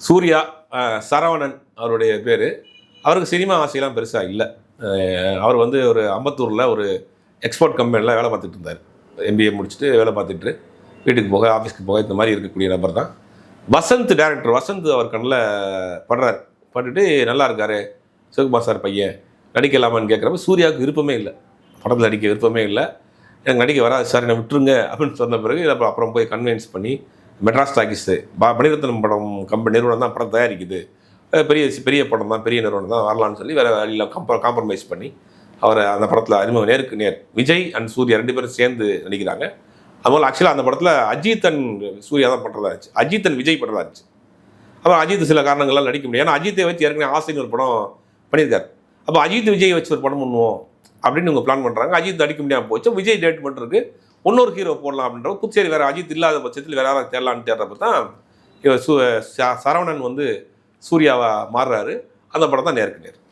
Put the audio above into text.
சூர்யா, சரவணன் அவருடைய பேர். அவருக்கு சினிமா ஆசையெல்லாம் பெருசாக இல்லை. அவர் வந்து ஒரு அம்பத்தூரில் ஒரு எக்ஸ்போர்ட் கம்பெனியில் வேலை பார்த்துட்டு இருந்தார். எம்பிஏ முடிச்சுட்டு வேலை பார்த்துட்டு வீட்டுக்கு போக ஆஃபீஸ்க்கு போக இந்த மாதிரி இருக்கக்கூடிய நபர் தான். வசந்த் டேரக்டர் வசந்த் அவர் கண்ணில் படுறார். பட்டுட்டு நல்லா இருக்காரு சிவகுமார் சார் பையன், நடிக்கலாமான்னு கேட்குறப்ப சூர்யாவுக்கு விருப்பமே இல்லை, படத்தில் நடிக்க விருப்பமே இல்லை. எனக்கு நடிக்க வராது சார், என்னை விட்டுருங்க அப்படின்னு சொன்ன பிறகு அப்புறம் போய் கன்வின்ஸ் பண்ணி மெட்ராஸ் டாக்கீஸு மணிரத்னம் படம் கம்பெனி நிறுவனம் தான் படம் தயாரிக்குது, பெரிய பெரிய படம் தான், பெரிய நிறுவனம் தான், வரலான்னு சொல்லி வேறு வழியில் காம்ப்ரமைஸ் பண்ணி அவரை அந்த படத்தில் அறிமுகம் நேருக்கு நேர் விஜய் அண்ட் சூர்யா 2 பேரும் சேர்ந்து நடிக்கிறாங்க. அதுபோல் ஆக்சுவலாக அந்த படத்தில் அஜித் அண்ட் சூர்யா தான் பண்ணுறதா இருந்துச்சு, அஜித் அண்ட் விஜய் பண்ணுறதா இருந்துச்சு. அப்புறம் அஜித் சில காரணங்கள்லாம் நடிக்க முடியாது, ஏன்னா அஜித்தை வச்சு ஏற்கனவே ஆசைன்னு ஒரு படம் பண்ணியிருக்காரு. அப்போ அஜித் விஜய் வச்சு ஒரு படம் பண்ணுவோம் அப்படின்னு இவங்க பிளான் பண்ணுறாங்க. அஜித் நடிக்க முடியாமல் போச்சு, விஜய் டேட் பண்ணுறதுக்கு இன்னொரு ஹீரோ போடலாம் அப்படின்ற புதுச்சேரி வேறு அஜித் இல்லாத பட்சத்தில் வேறு யாராவது தேடலான்னு தேடுறப்ப தான் இவர் சரவணன் வந்து சூர்யாவை மாறுறாரு. அந்த படம் தான் நேருக்கு நேர்.